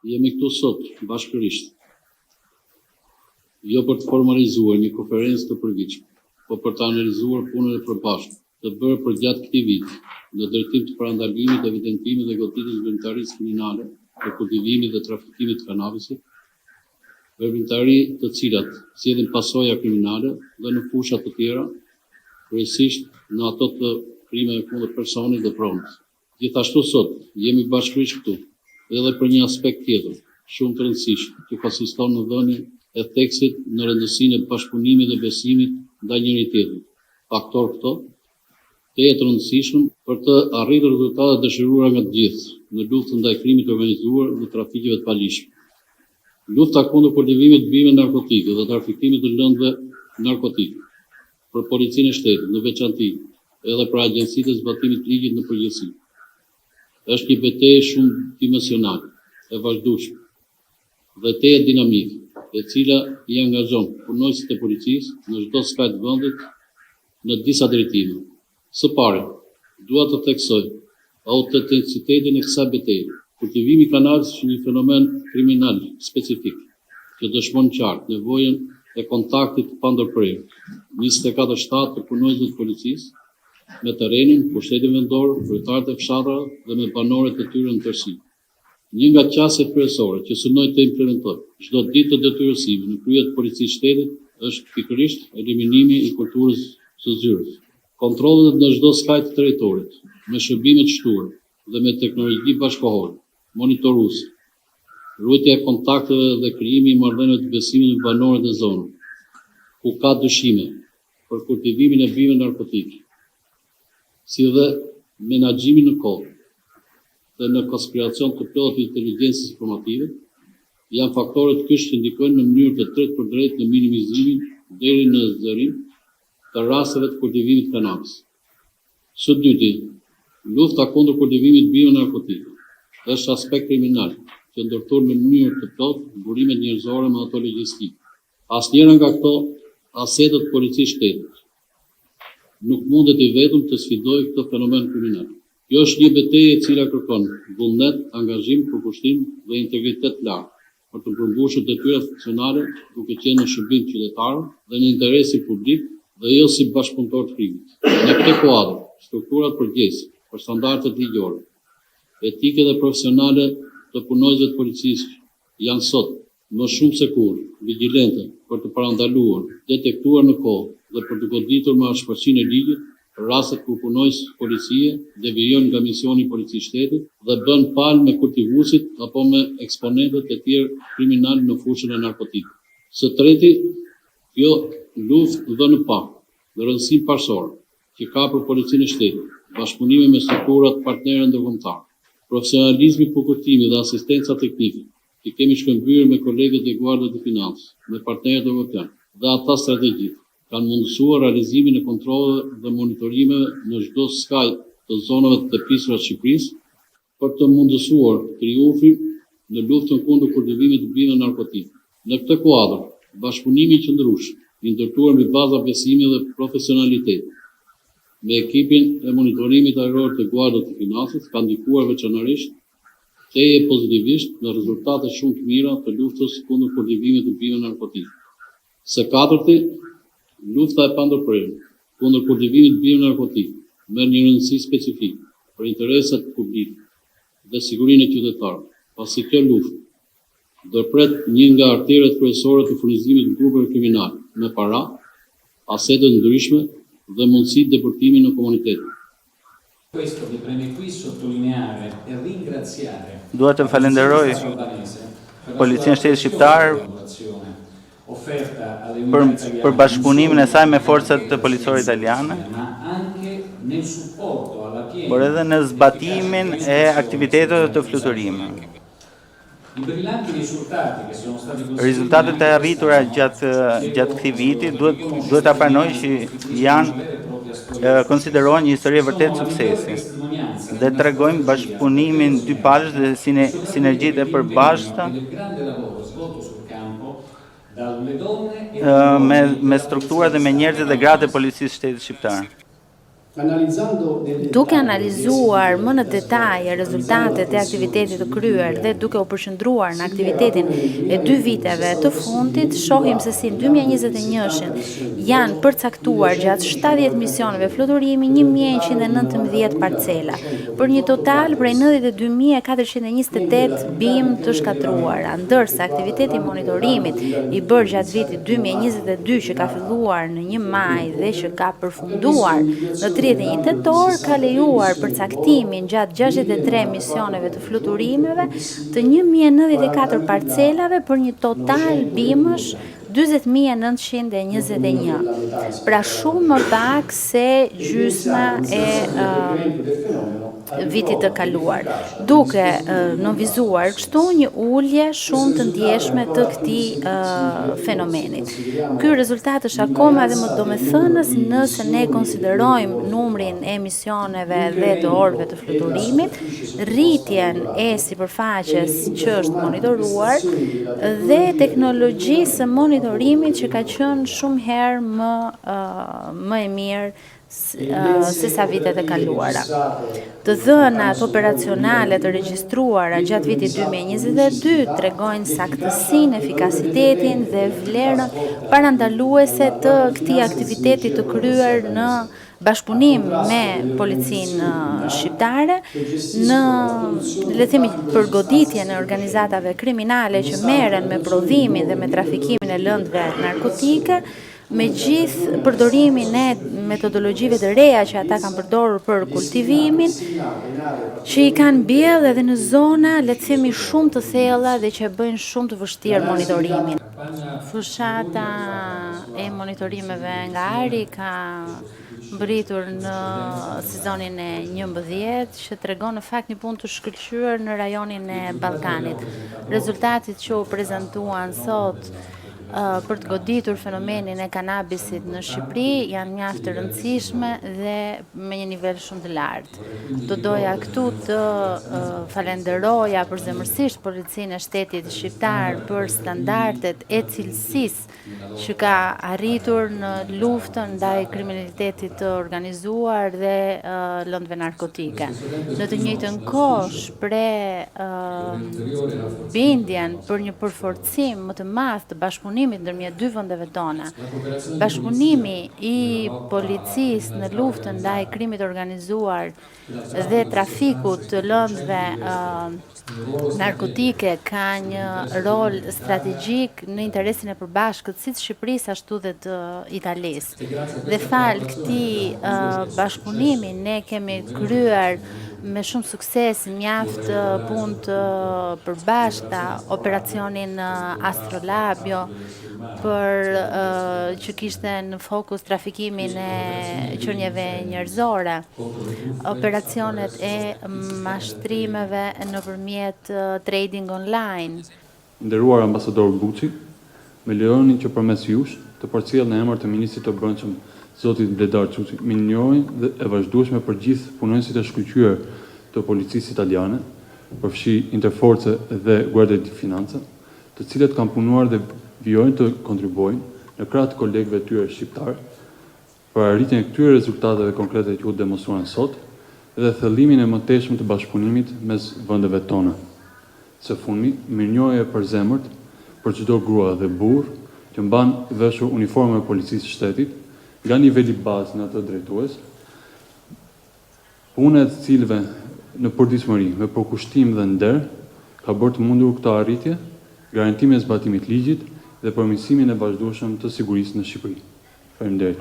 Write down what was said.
Jemi këtu sot, bashkërisht, jo për të formalizuar një konferencë të përgjithshme, po për të analizuar punën e përbashkët, të bërë përgjatë këtij viti, në drejtim të parandalimit, evidentimit dhe goditjes veprimtarisë kriminale, të kultivimit dhe trafikimit të kanabisit, veprimtari të cilat sjellin pasoja kriminale dhe në fusha të tjera, kryesisht në ato të krimeve kundër personit dhe pronës. Gjithashtu sot jemi bashkërisht këtu edhe për një aspekt tjetër, shumë të rëndësishëm, që konsiston në dhënien e theksit në rëndësinë e bashkëpunimit dhe besimit ndaj njëri tjetrit. Faktor këto të jetë rëndësishëm për të arritur rezultatet dëshiruara nga të gjithë në luftën ndaj krimit të organizuar dhe trafikeve të palishme. Lufta kundër kultivimit të bimëve narkotike dhe trafikimit të lëndëve narkotike për policinë e shtetit në veçantë edhe për agjencitë e zbatimit të ligjit në përgjithësi është një betejë shumë dimensionale, e vazhdueshme dhe teje dinamike, e cila i angazhon punonësit e policisë në çdo skaj të vendit në disa drejtime. Së pari, dua të theksoj autenticitetin e kësaj betejë. Kultivimi i kanabis është një fenomen kriminal specifik, që dëshmon qartë nevojën e kontaktit të pandërprerë. 24 shtatë të punonësve të policisë me terrenin, pushtetin vendor, kryetarët e fshatrave dhe me banorët e tyre në tërësi. Një nga qasjet kryesore që synoj të implementoj çdo ditë të detyrësimi në krye të policisë shtetit është pikërisht eliminimi i kulturës së zyrës. Kontrollet në çdo skaj të territorit, me shërbime të shtuara dhe me teknologji bashkëkohore, monitoruese, ruajtja e kontakteve dhe krijimi i marrëdhënieve të besimit me banorët e zonës, ku ka dyshime për kultivimin e bimëve narkotike, si dhe menaxhimin në kohë dhe në konspiracion të plotë të inteligjencës informative, janë faktorët kyç që ndikojnë në mënyrë të drejtë për drejtë në minimizimin deri në zërim të rasteve të kultivimit të kanabis. Së dyti, lufta kundër kultivimit të bimëve narkotike është aspekt kriminal që ndërton në mënyrë të plotë burimet njerëzore me ato logjistike. Asnjëra nga këto asetet policisë shtetit nuk mundet i vetëm të sfidojë këtë fenomen kriminal. Kjo është një betejë e cila kërkon vullnet, angazhim, përkushtim dhe integritet lartë për të përmbushur detyrat funksionale duke qenë në shërbim qytetarëve dhe në interesin publik dhe jo si bashkëpunëtor të krimit. Në këtë kuadër, strukturat përgjegjëse për standardet ligjore, etike dhe profesionale të punonjësve të policisë janë sot më shumë se kurrë vigjilente për të parandaluar, detektuar në kohë dhe për të goditur me ashpërsinë e ligjit rastet ku punonjës policie devijojnë nga misioni i policisë shtetit dhe bën palë me kultivuesit apo me eksponentët e tjerë kriminal në fushën e narkotikëve. Së treti, kjo luftë dhe në pak dhe rëndësinë parsorë që ka për policinë e shtetit, bashkëpunimi me strukturat partnerë ndërkombëtar, profesionalizmi, përkuftimi dhe asistenca teknike që kemi shkëmbyer me kolegët e Guardës së Financës, me partnerët evropianë dhe ata strategjik, kanë mundësuar realizimin e kontrolleve dhe monitorimeve në çdo skaj të zonave të tepishura të Shqipërisë për të mundësuar triumfin në luftën kundër kultivimit të bimëve narkotike. Në këtë kuadër, bashkëpunimi i qëndrueshëm, i ndërtuar mbi baza besimi dhe profesionaliteti, me ekipin e monitorimit ajror të Guardës së Financës, ka ndikuar veçanërisht teje pozitivisht në rezultate shumë të mira të luftës kundër kultivimit të bimëve narkotike. Së katërti, lufta e pandërprerë kundër kultivimit të bimëve narkotike merr një rëndësi specifike për interesat publike dhe sigurinë e qytetarëve, pasi kjo luftë ndërpret një nga arteret kryesore të furnizimit të grupeve kriminale me para, asete ndryshme dhe mundësi deportimi në komunitet. Questo mi preme qui sottolineare e ringraziare. Dua të falenderoj Policinë e Shtetit Shqiptar për bashkëpunimin e saj me forcat të policore italiane, por edhe në zbatimin e aktiviteteve të fluturimit. Riżultatet e arritura gjatë këtij viti duhet ta pranoj që janë konsiderohen një histori e vërtet suksesi dhe tregojnë bashkëpunimin dy palësh dhe sinergjitë e përbashkëta dalle donne e me struktura dhe me njerëzit dhe gratë e policisë shtetit shqiptar. Duke analizuar më në detaj rezultatet e aktivitetit të kryer dhe duke u përqendruar në aktivitetin e 2 viteve të fundit, shohim se si në 2021 janë përcaktuar gjatë 70 misioneve fluturimi 1119 parcela, për një total prej 92.428 bimë të shkatruara, ndërsa aktiviteti monitorimit i bërë gjatë vitit 2022 që ka filluar në 1 maj dhe që ka përfunduar në 31 tetor ka lejuar përcaktimin gjatë 63 misioneve të fluturimeve të 1094 parcelave për një total bimësh 20.921, pra shumë më pak se gjysma e vitit të kaluar, duke nënvizuar kështu një ulje shumë të ndjeshme të këtij fenomenit. Ky rezultat është akoma edhe më domethënës nëse ne konsiderojmë numrin e misioneve dhe të orëve të fluturimit, rritjen e sipërfaqes që është monitoruar dhe teknologjisë së monitorimit që ka qenë shumë herë më e mirë se sa vitet e kaluara. Të dhënat operacionale të regjistruara gjatë vitit 2022 tregojnë saktësinë, efikasitetin dhe vlerën parandaluese të këtij aktiviteti të kryer në bashkëpunim me policinë shqiptare, në le të themi përgoditjen e organizatave kriminale që merren me prodhimin dhe me trafikimin e lëndëve narkotike, me gjithë përdorimin e metodologjive të reja që ata kanë përdorur për kultivimin, që i kanë bjellë edhe në zona, le të themi, shumë të thella dhe që bëjnë shumë të vështirë monitorimin. Fushata e monitorimeve nga Ari ka mbërritur në sezonin e 11 që tregon në fakt një punë të shkëlqyer në rajonin e Ballkanit. Rezultatet që u prezantuan sot për të goditur fenomenin e kanabisit në Shqipëri janë mjaft të rëndësishme dhe me një nivel shumë të lartë. Do doja këtu të falenderoja përzemërsisht policinë e shtetit shqiptar për standardet e cilësisë që ka arritur në luftën ndaj kriminalitetit të organizuar dhe lëndëve narkotike. Në të njëjtën kohë shpreh bindjen për një përforcim më të madh të bashkëpunimit ndërmjet 2 vendeve tona. Bashkëpunimi i policisë në luftën ndaj krimit organizuar dhe trafikut të lëndëve narkotike ka një rol strategjik në interesin e përbashkët si të Shqipërisë ashtu dhe të Italisë. Dhe fal këtij bashkëpunimi ne kemi kryer me shumë sukses mjaft punë të përbashkëta, operacionin Astrolabio për që kishte në fokus trafikimin e qenieve njerëzore, operacionet e mashtrimeve nëpërmjet trading online. Nderuar ambasador Buçi, më lejoni që përmes jush të përcjell në emër të ministrit të Brendshëm Zotit Bledar Çuçi, minjojnë dhe e vazhdueshme për gjithë punonësit e shkëlqyer të policisë italiane, përfshi Interforce dhe Guardia di Finanza, të cilët kanë punuar dhe vijojnë të kontribuojnë në krah të kolegëve të tyre shqiptar për arritjen e këtyre rezultateve konkrete që u demonstruan sot dhe thellimin e mëtejshëm të bashkëpunimit mes vendeve tona. Së fundmi, mirënjohje përzemërt për çdo grua dhe burr që mban veshur uniformën e policisë shtetit, nga niveli bazë në atë drejtues, puna e të cilëve në përditshmëri me përkushtim dhe nder ka bërë të mundur këtë arritje, garantimin e zbatimit ligjit dhe përmirësimin e vazhdueshëm të sigurisë në Shqipëri. Faleminderit.